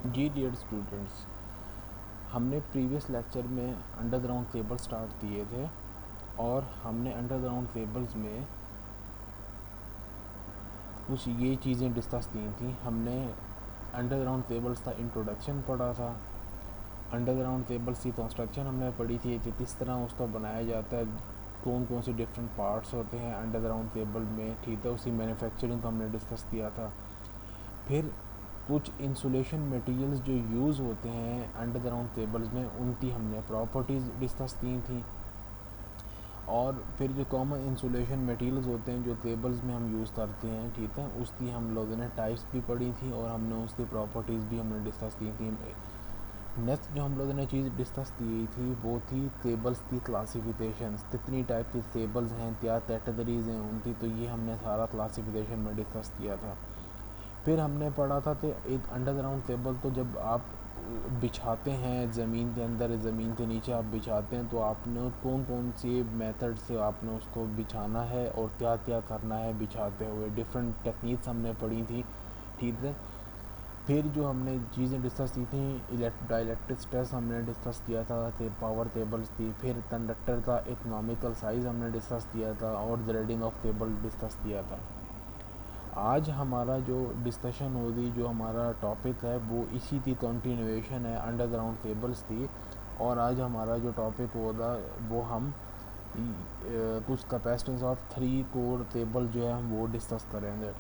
जी dear students, हमने previous lecture में underground table start किए थे और हमने अंडरग्राउंड टेबल्स में कुछ ये चीज़ें डिस्कस की थी। हमने अंडरग्राउंड टेबल्स का इंट्रोडक्शन पढ़ा था, अंडरग्राउंड टेबल्स की कंस्ट्रक्शन हमने पढ़ी थी कि किस तरह उसका बनाया जाता है, कौन कौन से डिफरेंट पार्ट्स होते हैं अंडरग्राउंड टेबल में, ठीक है। उसी मैन्युफैक्चरिंग को हमने डिस्कस किया था। फिर कुछ इंसुलेशन मटेरियल्स जो यूज़ होते हैं अंडरग्राउंड केबल्स में, उनकी हमने प्रॉपर्टीज़ डिस्कस की थी। और फिर जो कॉमन इंसुलेशन मटेरियल्स होते हैं जो केबल्स में हम यूज़ करते हैं, ठीक है, उसकी हम लोगों ने टाइप्स भी पढ़ी थी और हमने उसकी प्रॉपर्टीज़ भी हमने डिस्कस की थी। नेक्स्ट जो हम लोगों ने चीज़ डिस्कस की थी वो थी केबल्स की क्लासिफिकेशंस, कितनी टाइप की केबल्स हैं, क्या कैटेगरीज हैं उनकी, तो ये हमने सारा क्लासिफिकेशन में डिस्कस किया था। फिर हमने पढ़ा था कि एक अंडरग्राउंड केबल तो जब आप बिछाते हैं ज़मीन के अंदर, ज़मीन के नीचे आप बिछाते हैं, तो आपने कौन कौन से मेथड से आपने उसको बिछाना है और क्या क्या करना है बिछाते हुए, डिफरेंट टेक्निक्स हमने पढ़ी थी, ठीक है। फिर जो हमने चीज़ें डिस्कस की थी, डाइलेक्ट्रिक स्ट्रेस हमने डिस्कस किया था, पावर केबल्स थी। फिर कंडक्टर का इकोनॉमिकल साइज़ हमने डिस्कस किया था और ग्रेडिंग ऑफ केबल डिस्कस किया था। आज हमारा जो डिस्कशन होगी, जो हमारा टॉपिक है वो इसी की कंटिन्यूएशन है, अंडरग्राउंड केबल्स थी। और आज हमारा जो टॉपिक होगा वो हम कुछ कैपेसिटेंस ऑफ 3 कोर केबल जो है हम वो डिस्कस करेंगे।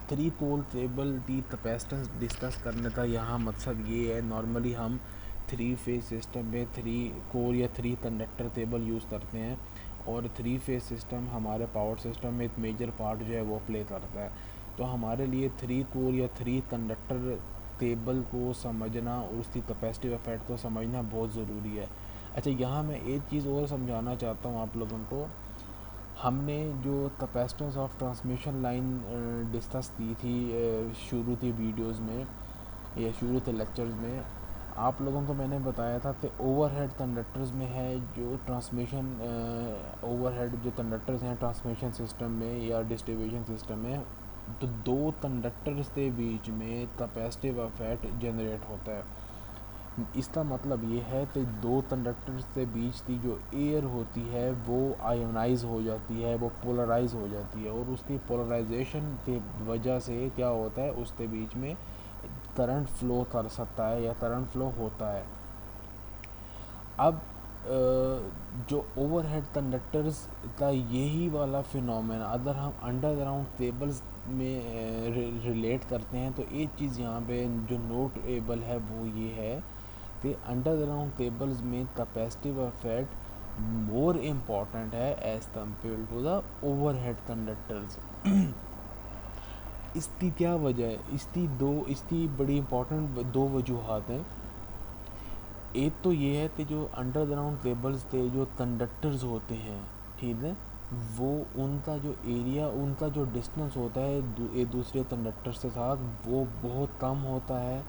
3 कोर केबल की कैपेसिटेंस डिस्कस करने का यहाँ मकसद ये है, नॉर्मली हम 3 फेज सिस्टम में 3 कोर या 3 कंडक्टर केबल यूज़ करते हैं और 3 फेज सिस्टम हमारे पावर सिस्टम में एक मेजर पार्ट जो है वो प्ले करता है। तो हमारे लिए 3 कोर या 3 कंडक्टर केबल को समझना और उसकी कैपेसिटिव इफेक्ट को समझना बहुत ज़रूरी है। अच्छा, यहाँ मैं एक चीज़ और समझाना चाहता हूँ आप लोगों को। हमने जो capacitance of transmission line discuss की थी शुरू की वीडियोस में या शुरू के लेक्चर्स में, आप लोगों को मैंने बताया था कि ओवरहेड कंडक्टर्स में है जो ट्रांसमिशन, ओवरहेड जो कंडक्टर्स हैं ट्रांसमिशन सिस्टम में या डिस्ट्रीब्यूशन सिस्टम में, तो 2 कंडक्टर्स के बीच में कैपेसिटिव इफेक्ट जनरेट होता है। इसका मतलब ये है कि 2 कंडक्टर्स के बीच की जो एयर होती है वो आयोनाइज हो जाती है, वो पोलराइज हो जाती है, और उसकी पोलराइजेशन के वजह से क्या होता है, उसके बीच में करंट फ्लो कर सकता है या करंट फ्लो होता है। अब जो ओवरहेड कंडक्टर्स का यही वाला फिनोमेना अगर हम अंडरग्राउंड केबल्स में रिलेट करते हैं, तो एक चीज़ यहाँ पे जो नोटेबल है वो ये है कि अंडरग्राउंड केबल्स में कैपेसिटिव इफेक्ट मोर इम्पॉर्टेंट है as compared to the overhead conductors. इसकी क्या वजह है? इसकी बड़ी इम्पॉर्टेंट 2 वजूहत हैं। एक तो ये है कि जो अंडरग्राउंड केबल्स के जो कंडक्टर्स होते हैं, ठीक है, वो उनका जो एरिया, उनका जो डिस्टेंस होता है एक दूसरे कंडक्टर्स के साथ, वो बहुत कम होता है।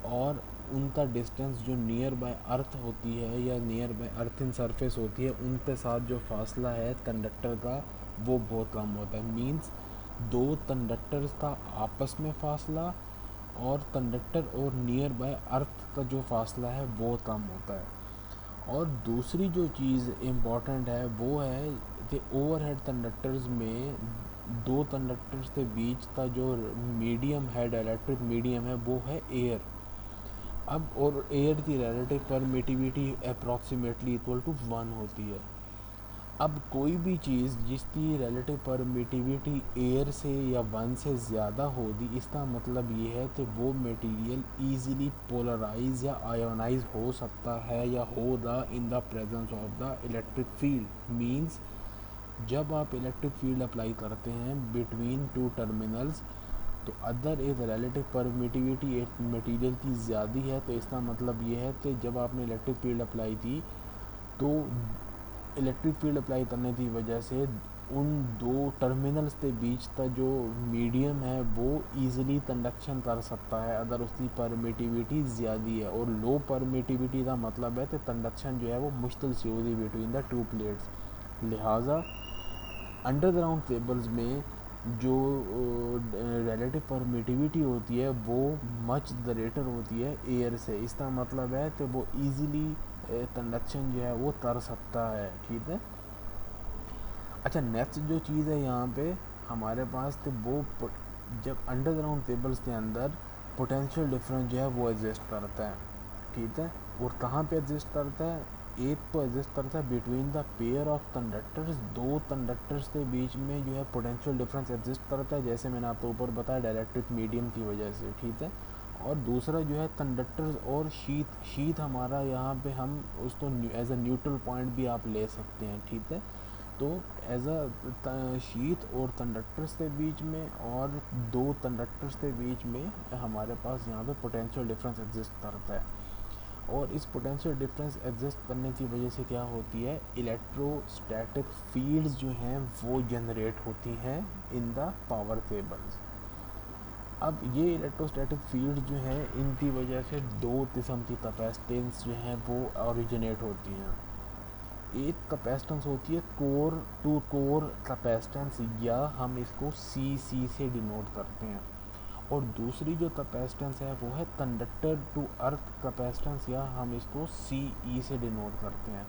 और उनका डिस्टेंस जो नियर बाय अर्थ होती है या नियर बाय अर्थिन सरफेस होती है, उनके साथ जो फासला है कंडक्टर का वो बहुत कम होता है। मींस 2 कंडक्टर्स का आपस में फासला और कंडक्टर और नियर बाय अर्थ का जो फासला है वो कम होता है। और दूसरी जो चीज़ इम्पॉर्टेंट है वो है कि ओवरहेड कंडक्टर्स में 2 कंडक्टर्स के बीच का जो मीडियम है, डाइलेक्ट्रिक मीडियम है, वो है एयर। अब और एयर की relative permittivity approximately equal to 1 होती है। अब कोई भी चीज़ जिसकी रिलेटिव परमिटिविटी एयर से या 1 से ज़्यादा होगी, इसका मतलब ये है कि वो मटेरियल इजीली पोलराइज या आयोनाइज हो सकता है या होगा in the presence of the electric field. Means जब आप इलेक्ट्रिक फील्ड अप्लाई करते हैं बिटवीन 2 टर्मिनल्स, तो अदर एक रिलेटिव परमिटिविटी एक मटेरियल की ज़्यादा है, तो इसका मतलब ये है कि जब आपने इलेक्ट्रिक फील्ड अप्लाई की, तो इलेक्ट्रिक फील्ड अप्लाई करने की वजह से उन 2 टर्मिनल्स के बीच का जो मीडियम है वो ईज़िली कंडक्शन कर सकता है अगर उसकी परमिटिविटी ज़्यादा है। और लो परमिटिविटी का मतलब है कि कंडक्शन जो है वो मुश्किल से होगी बिटवीन द 2 प्लेट्स। लिहाजा अंडरग्राउंड केबल्स में जो रिलेटिव परमिटिविटी होती है वो मच ग्रेटर होती है एयर से। इसका मतलब है कि वो इजीली कंडक्शन जो है वो कर सकता है, ठीक है। अच्छा, नेक्स्ट जो चीज़ है यहाँ पे हमारे पास, तो वो जब अंडरग्राउंड केबल्स के अंदर पोटेंशियल डिफरेंस जो है वो एग्जिस्ट करता है, ठीक है। और कहाँ पे एग्जिस्ट करता है? एक तो एग्जिस्ट करता है between the pair of conductors, दो कंडक्टर्स के बीच में जो है पोटेंशियल डिफरेंस एग्जिस्ट करता है, जैसे मैंने आपको ऊपर बताया डाइलेक्ट्रिक मीडियम की वजह से, ठीक है। और दूसरा जो है कंडक्टर्स और शीट हमारा यहाँ पे हम उसको एज अ न्यूट्रल पॉइंट भी आप ले सकते हैं, ठीक है। तो एज अ शीट और कंडक्टर्स के बीच में और दो कंडक्टर्स के बीच में हमारे पास यहाँ पे पोटेंशियल डिफरेंस एग्जिस्ट करता है। और इस पोटेंशियल डिफरेंस एग्जिस्ट करने की वजह से क्या होती है, इलेक्ट्रोस्टैटिक फील्ड्स जो हैं वो जनरेट होती हैं इन द पावर केबल्स। अब ये इलेक्ट्रोस्टैटिक फील्ड जो हैं इनकी वजह से दो किस्म की कैपेसिटेंस जो हैं वो ओरिजिनेट होती हैं। एक कैपेसिटेंस होती है कोर टू कोर कैपेसिटेंस, या हम इसको सी से डिनोट करते हैं। और दूसरी जो कैपेसिटेंस है वो है कंडक्टर टू अर्थ कैपेसिटेंस, या हम इसको सी से डिनोट करते हैं।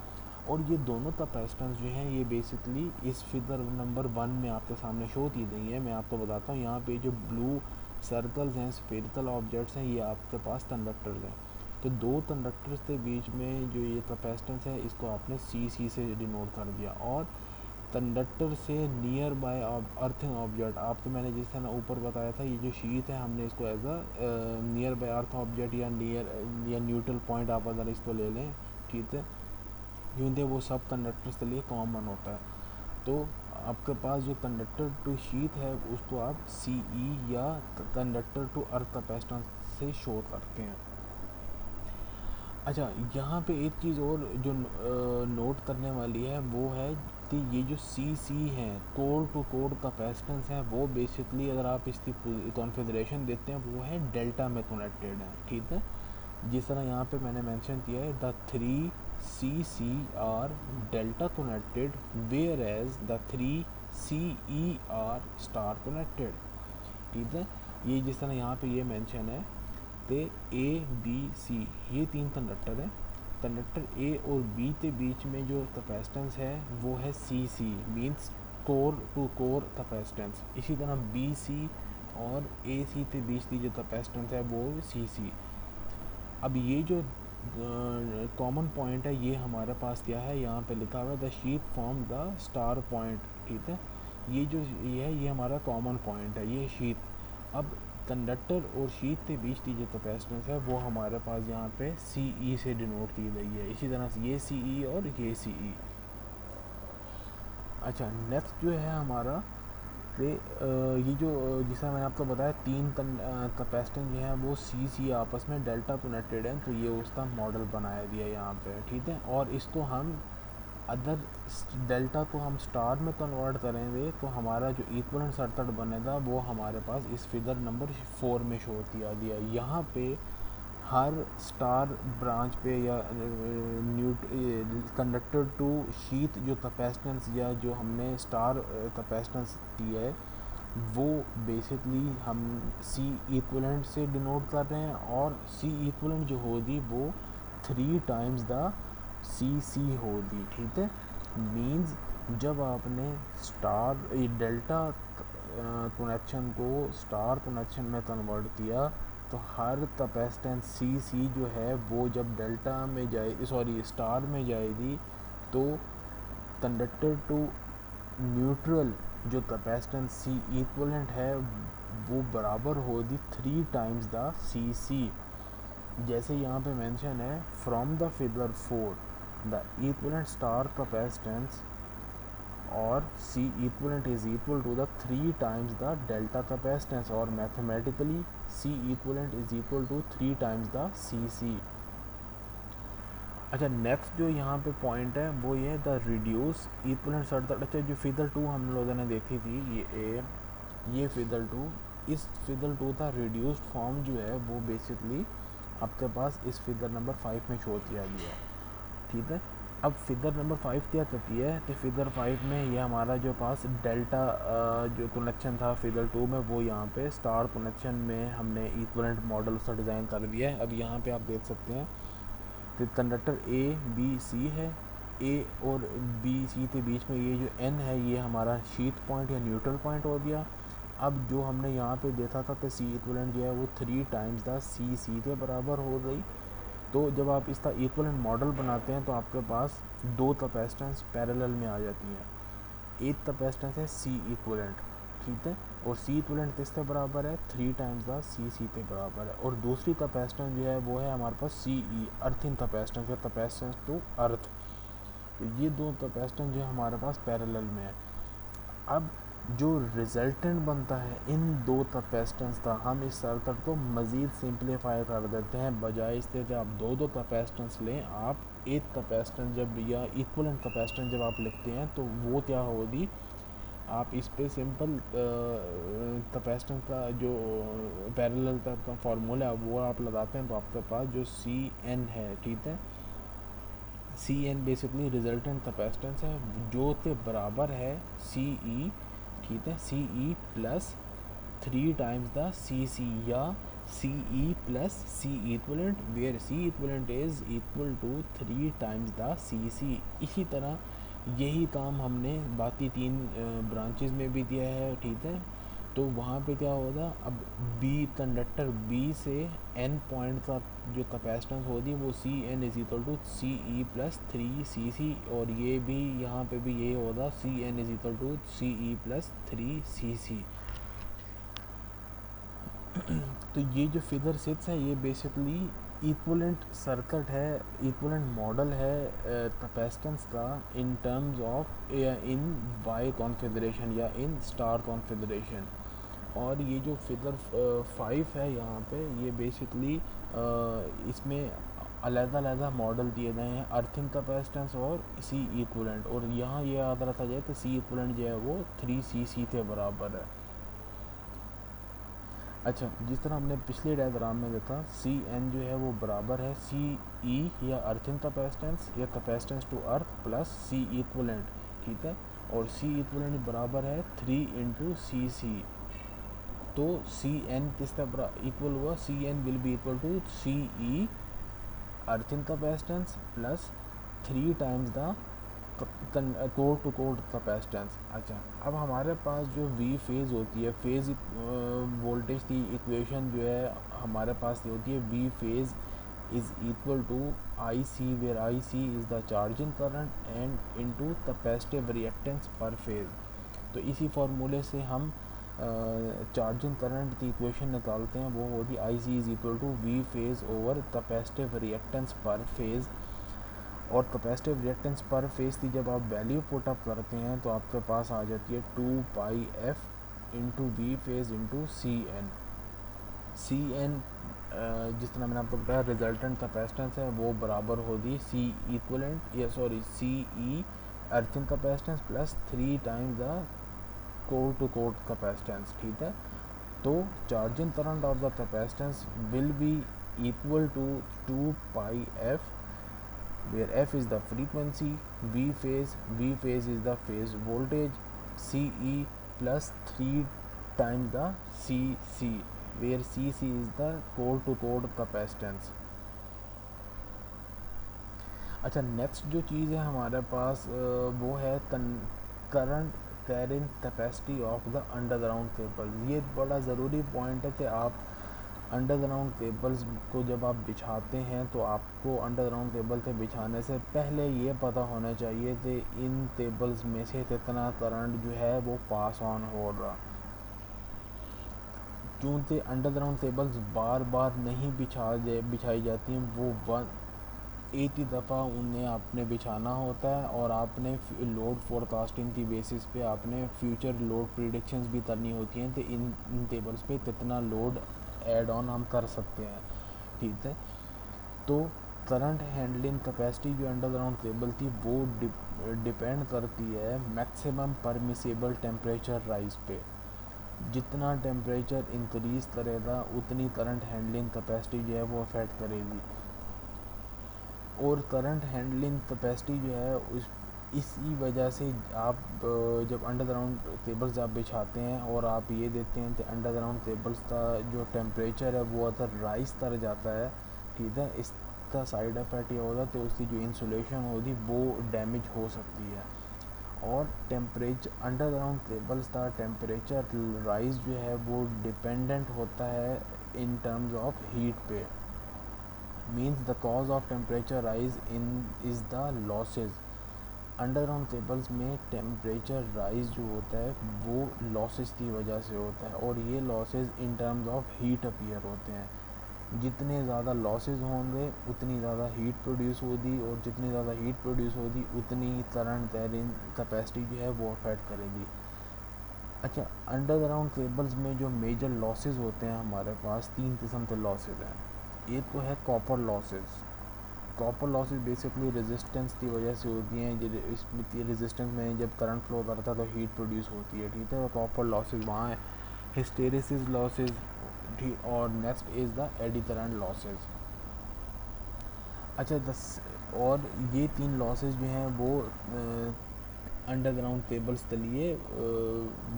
और ये दोनों कैपेसिटेंस जो हैं ये बेसिकली इस फिगर नंबर 1 में आपके सामने शो की गई है। मैं आपको बताता हूँ, यहाँ पे जो ब्लू सर्कल्स हैं, स्फेरिकल ऑब्जेक्ट्स हैं, ये आपके पास कंडक्टर्स हैं। तो दो कंडक्टर्स के बीच में जो ये कैपेसिटेंस है इसको आपने सी से डिनोट कर दिया। और कंडक्टर से नियर बाय अर्थिंग ऑब्जेक्ट, आपको मैंने जिस तरह ऊपर बताया था, ये जो शीट है हमने इसको as a near by earth object या नियर या न्यूट्रल पॉइंट आप अगर इसको ले लें, ठीक है, क्योंकि वो सब कंडक्टर्स के लिए कॉमन होता है। तो आपके पास जो कंडक्टर टू शीट है उसको आप सी या कंडक्टर टू अर्थ कैपेसिटेंस से शो करते हैं। अच्छा, यहाँ पे एक चीज़ और जो नोट करने वाली है वो है कि ये जो सी है, कोर टू कोर कैपेसिटेंस है, वो बेसिकली अगर आप इसकी कॉन्फ़िगरेशन देते हैं वो है डेल्टा में कनेक्टेड है, ठीक है। जिस तरह यहाँ पे मैंने मेंशन किया है, the 3 C are delta connected whereas the 3 CE are star connected, ठीक है। ये जिस तरह यहाँ पे ये मेंशन है, ते A B C ये तीन कंडक्टर हैं। कंडक्टर ए और बी के बीच में जो कैपेसिटेंस है वो है C means core to core capacitance. इसी तरह BC और AC के बीच की जो कैपेसिटेंस है वो CC। अब ये जो कॉमन पॉइंट है ये हमारे पास क्या है, यहाँ पे लिखा हुआ है the sheet form the star point, ठीक है। ये जो ये है ये हमारा कॉमन पॉइंट है, ये शीट। अब कंडक्टर और शीट के बीच की जो कैपेसिटेंस है वो हमारे पास यहाँ पे CE से डिनोट की गई है। इसी तरह से ये CE और ये CE। अच्छा, नेक्स्ट जो है हमारा ये जो जिसका मैंने आपको बताया तीन कैपेसिटेंस जो है वो सी आपस में डेल्टा कनेक्टेड है, तो ये उसका मॉडल बनाया दिया यहाँ पे, ठीक है। और इसको हम अदर डेल्टा को हम स्टार में कन्वर्ट करेंगे तो हमारा जो इक्विवेलेंट सर्किट बनेगा वो हमारे पास इस फिगर नंबर 4 में शो किया गया। यहाँ पे हर स्टार ब्रांच पे या कंडक्टर टू शीट जो कैपेसिटेंस या जो हमने स्टार कैपेसिटेंस दी है वो बेसिकली हम सी इक्विवेलेंट से डिनोट कर रहे हैं। और सी इक्विवेलेंट जो होगी वो 3 टाइम्स द सी होगी, ठीक है। मीन्स जब आपने स्टार डेल्टा कनेक्शन को स्टार कनेक्शन में कन्वर्ट किया तो हर कैपेसिटेंस सी जो है वो जब डेल्टा में जाए सॉरी स्टार में जाएगी तो कंडक्टर टू न्यूट्रल जो कैपेसिटेंस सी इक्विवेलेंट है वो बराबर होगी 3 टाइम्स द सी। जैसे यहाँ पे मेंशन है from the figure 4 the equivalent star capacitance और C equivalent is equal to the 3 times the delta capacitance, और mathematically C equivalent is equal to 3 times the CC। अच्छा, नेक्स्ट जो यहाँ पे पॉइंट है वो ये द रिड्यूस इक्विवेलेंट सर्किट। अच्छा, जो फिगर 2 हम लोगों ने देखी थी ये फिगर 2, इस फिगर 2 का रिड्यूस्ड फॉर्म जो है वो बेसिकली आपके पास इस फिगर नंबर 5 में शो किया गया है, ठीक है। अब फिगर नंबर 5 क्या करती है, तो फिगर 5 में ये हमारा जो पास डेल्टा जो कनेक्शन था फिगर 2 में, वो यहाँ पे स्टार कनेक्शन में हमने इक्विवेलेंट मॉडल उसका डिज़ाइन कर दिया है। अब यहाँ पे आप देख सकते हैं तो कंडक्टर ए बी सी है, ए और बी सी के बीच में ये जो एन है ये हमारा शीथ पॉइंट या न्यूट्रल पॉइंट हो गया। अब जो हमने यहाँ पे देखा था कि सी इक्विवेलेंट जो है वो 3 टाइम्स द सी के बराबर हो गई। तो जब आप इसका इक्विवेलेंट मॉडल बनाते हैं तो आपके पास दो कैपेसिटेंस पैरेलल में आ जाती हैं। एक कैपेसिटेंस है सी इक्विवेलेंट, ठीक है, और सी इक्विवेलेंट किसके बराबर है, 3 टाइम्स द सी के बराबर है। और दूसरी कैपेसिटेंस जो है वो है हमारे पास सी ई, अर्थिंग कैपेसिटेंस या कैपेसिटेंस टू अर्थ। तो ये दो कैपेसिटेंस जो है हमारे पास पैरेलल में है। अब जो रिजल्टेंट बनता है इन दो कैपेसिटेंस का, हम इस सर्किट को मज़ीद सिंप्लीफाई कर देते हैं। बजाय इससे कि आप दो कैपेसिटेंस लें, आप एक कैपेसिटेंस जब या इक्विवेलेंट कैपेसिटेंस जब आप लिखते हैं तो वो क्या होगी, आप इस पे सिंपल कैपेसिटेंस का जो पैरेलल का फार्मूला है वो आप लगाते हैं, तो आपके पास जो सी एन है, ठीक है, C N basically resultant capacitance है जो के बराबर है सी ई, ठीक है, C E plus 3 times the C या C E plus C equivalent, where C equivalent is equal to 3 times the C. इसी तरह यही काम हमने बाकी 3 ब्रांचेस में भी दिया है, ठीक है। तो वहाँ पे क्या होगा, अब बी कंडक्टर बी से एन पॉइंट का जो कैपेसिटेंस होगी वो C N is equal to C E plus 3 और ये भी यहाँ पे भी ये होगा C N is equal to C E plus 3 तो ये जो फिगर 6 है ये बेसिकली इक्विवेलेंट सर्किट है, इक्विवेलेंट मॉडल है कैपेसिटेंस का in terms of in Y configuration या इन स्टार कॉन्फ़िगरेशन। और ये जो फिगर 5 है यहाँ पे ये बेसिकली इसमें अलग-अलग मॉडल दिए गए हैं, अर्थिंग कैपेसिटेंस और सी इक्विवेलेंट। और यहाँ ये याद रखा जाए कि सी इक्विवेलेंट जो है वो 3 के बराबर है। अच्छा, जिस तरह हमने पिछले डायग्राम में देखा, सी एन जो है वो बराबर है सी ई या अर्थिंग कैपेसिटेंस या capacitance to earth plus C equivalent, ठीक है, और सी इक्विवेलेंट बराबर है 3 इंटू सी। तो सी एन किसका इक्वल हुआ, C N will be equal to C E earthing capacitance plus 3 times the core to core capacitance. अच्छा, अब हमारे पास जो वी फेज़ होती है, फेज़ वोल्टेज की इक्वेशन जो है हमारे पास होती है, V phase is equal to I C, where I C is the charging current and into capacitive reactance पर फेज़। तो इसी फार्मूले से हम चार्जिंग करंट की इक्वेशन निकालते हैं, वो होती I C is equal to V phase over capacitive reactance पर फेज़। और कैपेसिटिव रिएक्टेंस पर फेज़ की जब आप वैल्यू पुट अप करते हैं तो आपके पास आ जाती है 2 pi F into V phase into C N. C N जिस तरह मैंने आपको बताया रिजल्टेंट कैपेसिटेंस है वो बराबर होगी सी इक्विवेलेंट या sorry C E earthing capacitance plus 3 times the core to core capacitance, ठीक है। तो charging current of the capacitance will be equal to 2 pi F, where f is the frequency, v phase is the phase voltage, ce plus 3 times the cc, where cc is the core to core capacitance। अच्छा, next जो चीज़ है हमारे पास वो है current carrying capacity of the underground cable. ये बड़ा ज़रूरी point है कि आप अंडरग्राउंड केबल्स को जब आप बिछाते हैं तो आपको अंडरग्राउंड केबल के बिछाने से पहले ये पता होना चाहिए कि इन केबल्स में से कितना करंट जो है वो पास ऑन हो रहा। क्योंकि अंडरग्राउंड केबल्स बार बार नहीं बिछाई जाती हैं, वो एक ही दफ़ा उन्हें आपने बिछाना होता है और आपने लोड फोरकास्टिंग की बेसिस पे आपने फ्यूचर लोड प्रिडिक्शंस भी करनी होती हैं कि इन केबल्स पे कितना लोड ऐड ऑन हम कर सकते हैं, ठीक है। तो करंट हैंडलिंग कैपेसिटी जो अंडरग्राउंड केबल थी वो डिपेंड करती है मैक्सिमम परमिसेबल टेम्परेचर राइज पे। जितना टेम्परेचर इंक्रीज़ करेगा उतनी करंट हैंडलिंग कैपेसिटी जो है वो अफेक्ट करेगी। और करंट हैंडलिंग कैपेसिटी जो है उस इसी वजह से आप जब अंडरग्राउंड केबल्स आप बिछाते हैं और आप ये देते हैं कि अंडरग्राउंड केबल्स का जो टेम्परेचर है वो अगर राइस कर जाता है, ठीक है, इसका साइड इफेक्ट ये होता है तो उसकी जो इंसुलेशन होगी वो डैमेज हो सकती है। और टेम्परेचर अंडरग्राउंड केबल्स का टेम्परेचर राइज जो है वो डिपेंडेंट होता है इन टर्म्स ऑफ हीट पे। Means the cause of temperature rise in is the losses. Underground cables में टेम्परेचर राइज जो होता है वो लॉसेस की वजह से होता है, और ये losses in terms of heat appear होते हैं। जितने ज़्यादा लॉसेस होंगे उतनी ज़्यादा हीट प्रोड्यूस होगी, और जितनी ज़्यादा हीट प्रोड्यूस होगी उतनी ही करंट कैरिंग कैपेसिटी जो है वो अफेक्ट करेगी। अच्छा, अंडरग्राउंड केबल्स में जो मेजर लॉसेस होते हैं हमारे पास 3 किस्म के लॉसेस हैं। एक तो है copper losses. Copper losses basically resistance की वजह से होती हैं। इसमें रेजिस्टेंस में जब करंट फ्लो करता है तो हीट प्रोड्यूस होती है, ठीक है, तो कॉपर लॉसेस वहाँ है। हिस्टेरेसिस लॉसेस, ठीक, और next is the eddy current losses. अच्छा, और ये 3 लॉसेस जो हैं वो अंडरग्राउंड केबल्स के लिए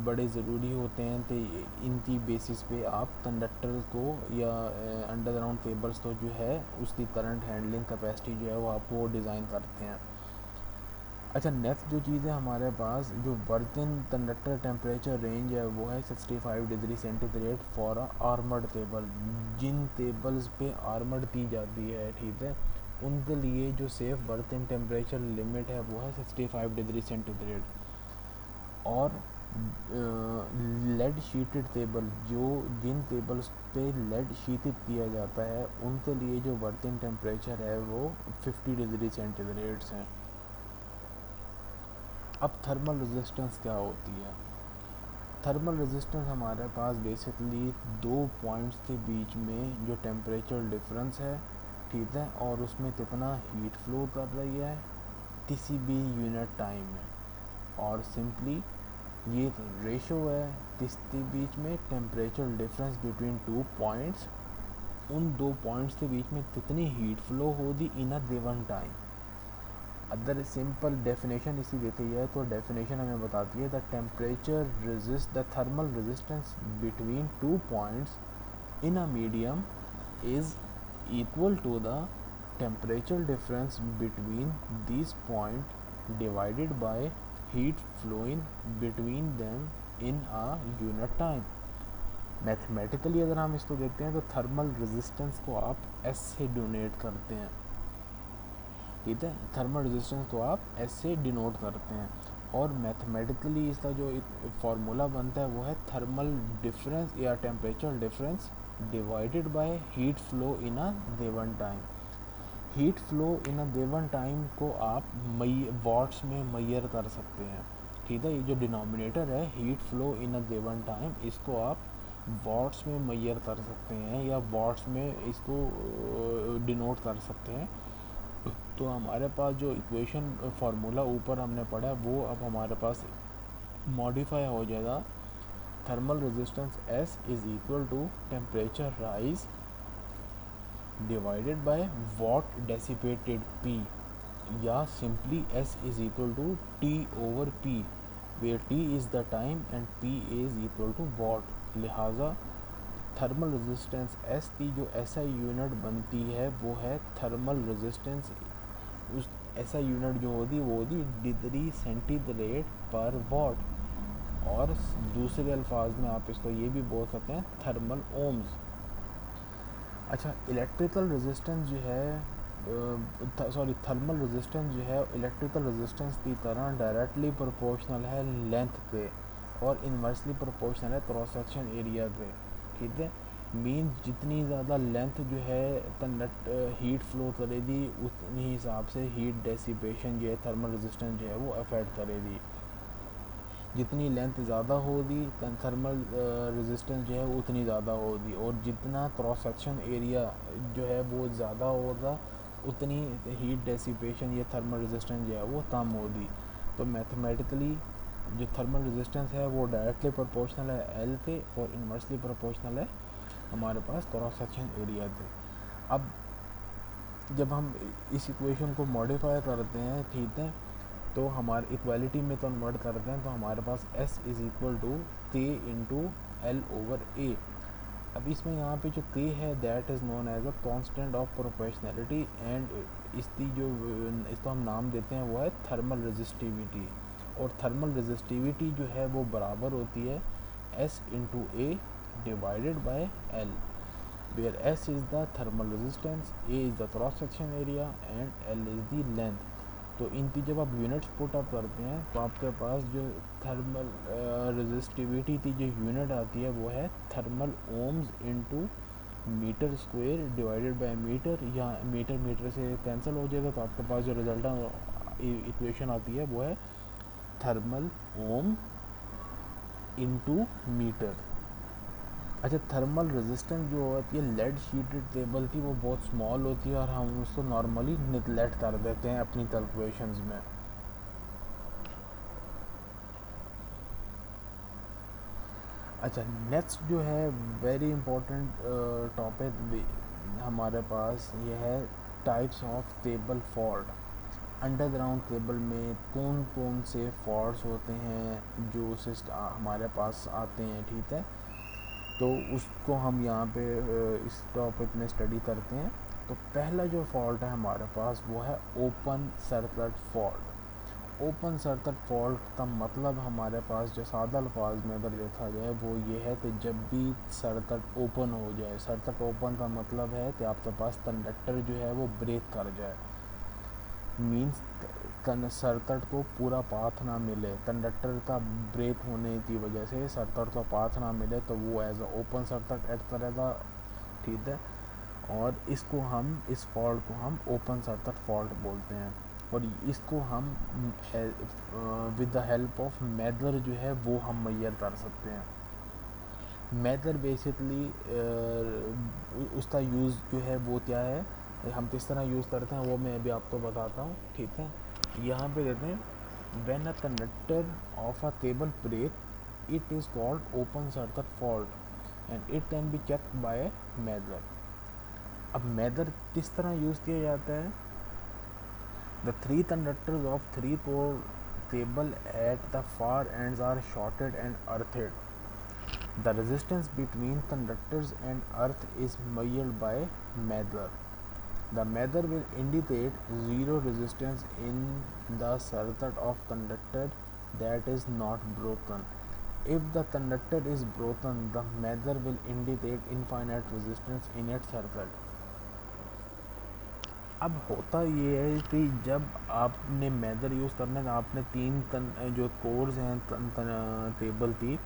बड़े ज़रूरी होते हैं, तो इनकी बेसिस पे आप कंडक्टर को या अंडरग्राउंड केबल्स को जो है उसकी करंट हैंडलिंग कैपेसिटी जो है वो आप वो डिज़ाइन करते हैं। अच्छा, नेक्स्ट जो चीज़ है हमारे पास, जो वर्किंग कंडक्टर टेम्परेचर रेंज है वो है 65 degree centigrade for armoured cable. जिन केबल्स पे आर्मर्ड की जाती है, ठीक है, उनके लिए जो सेफ वर्किंग टेम्परेचर लिमिट है वो है 65 डिग्री सेंटीग्रेड। और लेड शीटेड केबल, जो जिन केबल्स पे लेड शीटेड किया जाता है उनके लिए जो वर्किंग टेम्परेचर है वो 50 डिग्री सेंटीग्रेड है। अब थर्मल रेजिस्टेंस क्या होती है? थर्मल रेजिस्टेंस हमारे पास बेसिकली 2 पॉइंट्स के बीच में जो टेम्परेचर डिफरेंस है, ठीक है, और उसमें कितना हीट फ्लो कर रही है किसी भी यूनिट टाइम में, और सिंपली ये रेशो है किसके बीच में टेम्परेचर डिफरेंस बिटवीन 2 पॉइंट्स। उन 2 पॉइंट्स के बीच में कितनी हीट फ्लो होगी in a given time. Other simple definition इसी देती है, तो डेफिनेशन हमें बताती है the temperature resist the thermal resistance between 2 points in a medium is equal to the temperature difference between this point divided by heat flowing between them in a unit time. Mathematically अगर हम इसको देखते हैं तो thermal resistance को आप S से donate करते हैं, ठीक है, थर्मल रेजिस्टेंस को आप एस से डिनोट करते हैं, और मैथमेटिकली इसका जो फार्मूला बनता है वो है थर्मल डिफरेंस या temperature difference divided by heat flow in a given time. Heat flow in a given time को आप वॉट्स में मेजर कर सकते हैं, ठीक है, ये जो डिनोमिनेटर है heat flow in a given time इसको आप वॉट्स में मेजर कर सकते हैं या वॉट्स में इसको डिनोट कर सकते हैं। तो हमारे पास जो इक्वेशन फार्मूला ऊपर हमने पढ़ा वो अब हमारे पास मॉडिफाई हो जाएगा। Thermal resistance S is equal to temperature rise divided by watt dissipated P, या simply S is equal to T over P, where T is the time and P is equal to watt. लिहाजा thermal resistance S की जो SI unit बनती है वो है thermal resistance. उस ऐसा यूनिट जो होती वो होती डिग्री सेंटीग्रेड पर वॉट, और दूसरे अल्फाज में आप इसको ये भी बोल सकते हैं थर्मल ओम्स। अच्छा, इलेक्ट्रिकल रेजिस्टेंस जो है थर्मल रेजिस्टेंस जो है इलेक्ट्रिकल रेजिस्टेंस की तरह डायरेक्टली प्रोपोर्शनल है लेंथ पे, और इन्वर्सली प्रोपोर्शनल है क्रॉस सेक्शन एरिया पे, ठीक है। मीन्स जितनी ज़्यादा लेंथ जो है कंडक्ट हीट फ्लो करेगी उतनी हिसाब से हीट डेसिपेशन जो है थर्मल रेजिस्टेंस जो है वो अफेक्ट करेगी। जितनी लेंथ ज़्यादा होगी थर्मल रेजिस्टेंस जो है उतनी ज़्यादा होगी, और जितना क्रॉस सेक्शन एरिया जो है वो ज़्यादा होगा उतनी हीट डेसिपेशन या थर्मल रेजिस्टेंस जो है वो कम होगी। तो मैथमेटिकली जो थर्मल रेजिस्टेंस है वो डायरेक्टली प्रोपोर्शनल है एल पे, और इन्वर्सली प्रोपोर्शनल है हमारे पास क्रॉस सेक्शन एरिया थे। अब जब हम इस इक्वेशन को मॉडिफाई करते हैं, ठीक है, तो हमारे इक्वालिटी में कन्वर्ट करते हैं, तो हमारे पास S is equal to K into L over A. अब इसमें यहाँ पे जो K है that is known as a constant of proportionality, and इसकी जो इसको हम नाम देते हैं वो है थर्मल रेजिस्टिविटी। और थर्मल रेजिस्टिविटी जो है वो बराबर होती है S into A divided by L, where S is the thermal resistance, A is the cross section area and L is the length। तो इनकी जब आप यूनिट्स पुट अप करते हैं तो आपके पास जो थर्मल रेजिस्टिविटी की जो यूनिट आती है वो है thermal ohms into metre square divided by metre, या मीटर मीटर से कैंसिल हो जाएगा, तो आपके पास जो रिजल्ट इक्वेशन आती है वो है थर्मल ओम इनटू मीटर। अच्छा, थर्मल रेजिस्टेंस जो होती है लेड शीटेड टेबल की वो बहुत स्मॉल होती है और हम उसको नॉर्मली निगलेक्ट कर देते हैं अपनी कैलकुलेशंस में। अच्छा, नेक्स्ट जो है वेरी इंपॉर्टेंट टॉपिक हमारे पास ये है types of table fault. Underground cable में कौन कौन से फॉल्ट्स होते हैं जो हमारे पास आते हैं, ठीक है, तो उसको हम यहाँ पे इस टॉपिक में स्टडी करते हैं। तो पहला जो फॉल्ट है हमारे पास वो है open circuit fault. Open circuit fault का मतलब हमारे पास जो सादा अल्फाज में अगर देखा जाए वो ये है कि जब भी सर्किट ओपन हो जाए, सर्किट ओपन का मतलब है कि आपके पास कंडक्टर जो है वो ब्रेक कर जाए, मीन्स सर्किट को पूरा पाथ ना मिले, कंडक्टर का ब्रेक होने की वजह से सर्किट को पाथ ना मिले, तो वो as a open circuit act करेगा, ठीक है। और इसको हम इस फॉल्ट को हम ओपन सर्किट फॉल्ट बोलते हैं। और इसको हम with the help of measure जो है वो हम मेजर कर सकते हैं। मेजर बेसिकली उसका यूज़ जो है वो क्या है, हम किस तरह यूज़ करते हैं वो मैं अभी आपको बताता हूँ, ठीक है। यहाँ पे देते हैं when a conductor of a cable break it is called open circuit fault and it can be checked by megger. अब मेजर किस तरह यूज़ किया जाता है, the three conductors of three pole cable at the far ends are shorted and earthed. The resistance between conductors and earth is measured by measure. The measure will indicate zero resistance in the circuit of conductor that is not broken. If the conductor is broken, the measure will indicate infinite resistance in its circuit. अब होता ये है कि जब आपने major use करना है, आपने तीन जो कोर्स हैं टेबल की,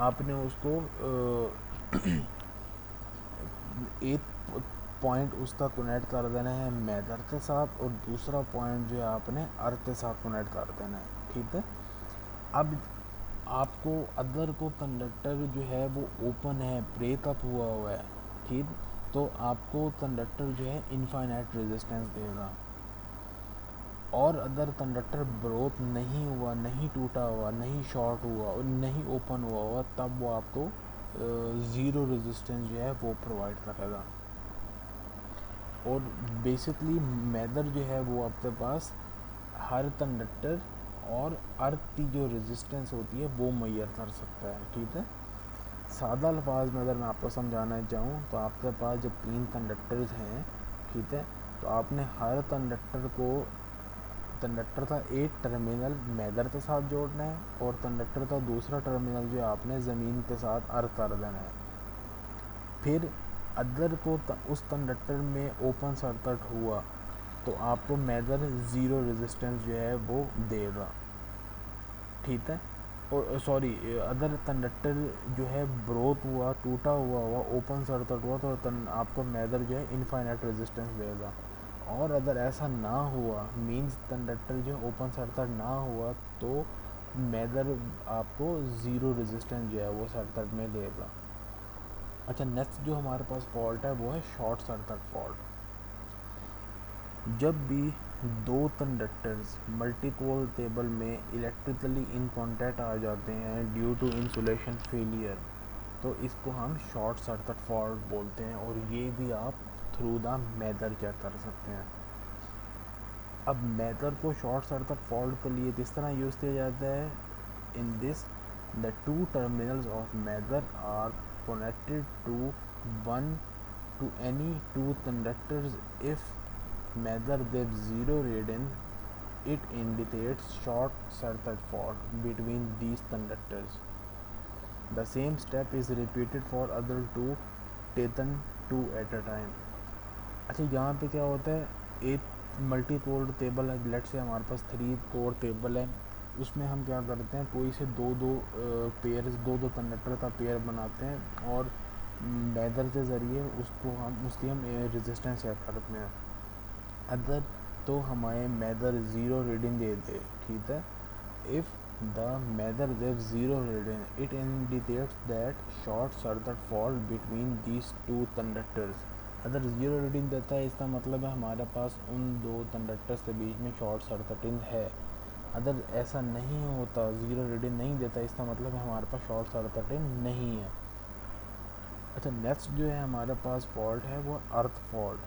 आपने उसको एक पॉइंट उसका कनेक्ट कर देना है मेजर के साथ, और दूसरा पॉइंट जो है आपने अर्थ के साथ कनेक्ट कर देना है, ठीक है। अब आपको अगर को कंडक्टर जो है वो ओपन है, ब्रेकअप हुआ है, ठीक, तो आपको कंडक्टर जो है इनफाइनाइट रेजिस्टेंस देगा। और अगर कंडक्टर ब्रोक नहीं हुआ, नहीं टूटा हुआ, नहीं शॉर्ट हुआ और नहीं ओपन हुआ, तब वो आपको ज़ीरो रेजिस्टेंस जो है वो प्रोवाइड करेगा। और बेसिकली मेजर जो है वो आपके पास हर कंडक्टर और अर्थ की जो रेजिस्टेंस होती है वो मेजर कर सकता है, ठीक है। सादा अल्फाज में अगर मैं आपको समझाना चाहूँ तो आपके पास जब तीन कंडक्टर्स हैं, ठीक है, तो आपने हर कंडक्टर का एक टर्मिनल मेजर के साथ जोड़ना है और कंडक्टर का दूसरा टर्मिनल जो आपने ज़मीन के साथ अर्थ कर देना है। फिर अदर को उस कंडक्टर में ओपन सर्किट हुआ तो आपको मेजर ज़ीरो रेजिस्टेंस जो है वो देगा, ठीक है। और सॉरी, अदर कंडक्टर जो है ब्रोक हुआ, टूटा हुआ ओपन सर्किट हुआ, तो आपको मेजर जो है इनफाइनाइट रेजिस्टेंस देगा। और अगर ऐसा ना हुआ, मींस कंडक्टर जो ओपन सर्किट ना हुआ, तो मेजर आपको ज़ीरो रेजिस्टेंस जो है वो सर्किट में देगा। अच्छा, नेक्स्ट जो हमारे पास फॉल्ट है वो है शॉर्ट सर्किट फॉल्ट। जब भी दो कंडक्टर्स मल्टीपोल टेबल में इलेक्ट्रिकली इन कॉन्टैक्ट आ जाते हैं ड्यू टू इंसुलेशन फेलियर, तो इसको हम शॉर्ट सर्किट फॉल्ट बोलते हैं। और ये भी आप थ्रू द मेथड चेक कर सकते हैं। अब मेथड को शॉर्ट सर्किट फॉल्ट के लिए किस तरह यूज़ किया जाता है, in this the two terminals of method are connected to one to any two conductors. If measure gives zero reading, it indicates short circuit fault between these conductors. The same step is repeated for other two taken two at a time. अच्छा, यहाँ पे क्या होता है, एक multi core table है, late से हमारे पास 3 कोर टेबल है, उसमें हम क्या करते हैं, कोई से दो पेयर, दो कंडक्टर का पेयर बनाते हैं और मेथड के ज़रिए उसकी हम रेजिस्टेंस चेक करते हैं। अगर तो हमारे मेथड ज़ीरो रीडिंग दे दे, ठीक है, if the method gives zero reading it indicates that short circuit fault between these two conductors. अगर ज़ीरो रीडिंग देता है इसका मतलब है हमारे पास उन दो कंडक्टर्स के बीच में शॉर्ट सर्किटिंग है। अगर ऐसा नहीं होता, ज़ीरो रीडिंग नहीं देता, इसका मतलब है हमारे पास शॉर्ट सर्किटिंग नहीं है। अच्छा, नेक्स्ट जो है हमारे पास फॉल्ट है वो earth fault.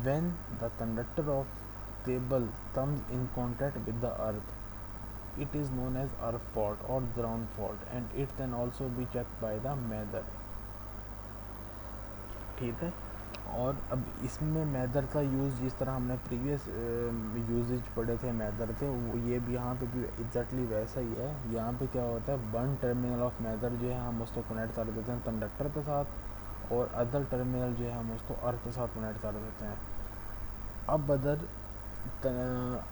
When the conductor of cable comes in contact with the earth it is known as earth fault और ground fault and it can also be check by the method, ठीक है। और अब इसमें method का use जिस तरह हमने प्रीवियस यूजेज पढ़े थे मेथड के, वो ये भी यहाँ पे भी एग्जैक्टली वैसा ही है। यहाँ पे क्या होता है, वन टर्मिनल ऑफ मेथड जो है हम उसको कनेक्ट कर देते हैं कंडक्टर के साथ, और अदर टर्मिनल जो है हम उसको अर्थ के साथ कनेक्ट कर देते हैं। अब अदर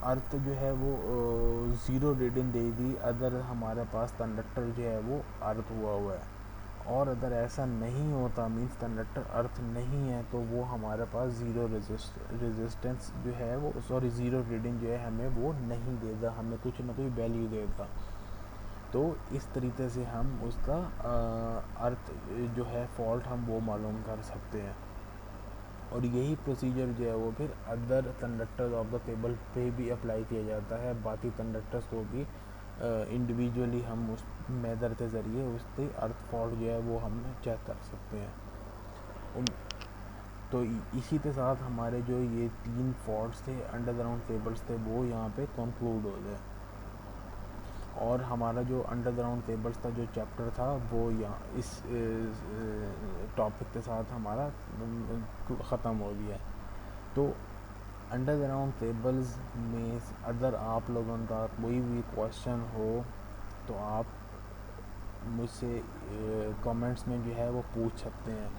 अर्थ जो है वो ज़ीरो रीडिंग देगी अगर हमारे पास कंडक्टर जो है वो अर्थ हुआ है, और अगर ऐसा नहीं होता, मीन्स कंडक्टर अर्थ नहीं है, तो वो हमारे पास ज़ीरो रेजिस्टेंस जो है वो, सॉरी, ज़ीरो रीडिंग जो है हमें वो नहीं देगा, हमें कुछ ना कोई वैल्यू देगा। तो इस तरीके से हम उसका अर्थ जो है फॉल्ट हम वो मालूम कर सकते हैं। और यही प्रोसीजर जो है वो फिर other conductors of the cable पे भी अप्लाई किया जाता है। बाकी कंडक्टर्स को भी इंडिविजुअली हम उस मेथड के ज़रिए उसके अर्थ फॉल्ट जो है वो हम चेक कर सकते हैं। तो इसी के साथ हमारे जो ये 3 फॉल्ट्स थे, अंडरग्राउंड केबल्स थे, वो यहाँ पे कंक्लूड हो गए। और हमारा जो अंडरग्राउंड केबल्स का जो चैप्टर था वो यहाँ इस टॉपिक के साथ हमारा ख़त्म हो गया। तो अंडरग्राउंड केबल्स में अगर आप लोगों का कोई भी क्वेश्चन हो तो आप मुझसे कमेंट्स में जो है वो पूछ सकते हैं।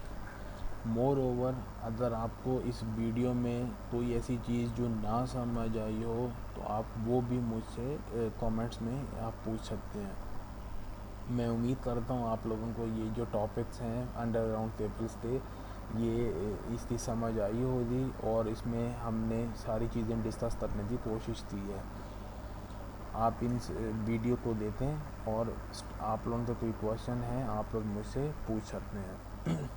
मोर ओवर, अगर आपको इस वीडियो में कोई ऐसी चीज़ जो ना समझ आई हो तो आप वो भी मुझसे कमेंट्स में आप पूछ सकते हैं। मैं उम्मीद करता हूँ आप लोगों को ये जो टॉपिक्स हैं अंडरग्राउंड केबल्स के, ये इसकी समझ आई होगी और इसमें हमने सारी चीज़ें डिस्कस करने की कोशिश की है। आप इन वीडियो को देखें और आप लोगों का कोई क्वेश्चन है आप लोग मुझसे पूछ सकते हैं।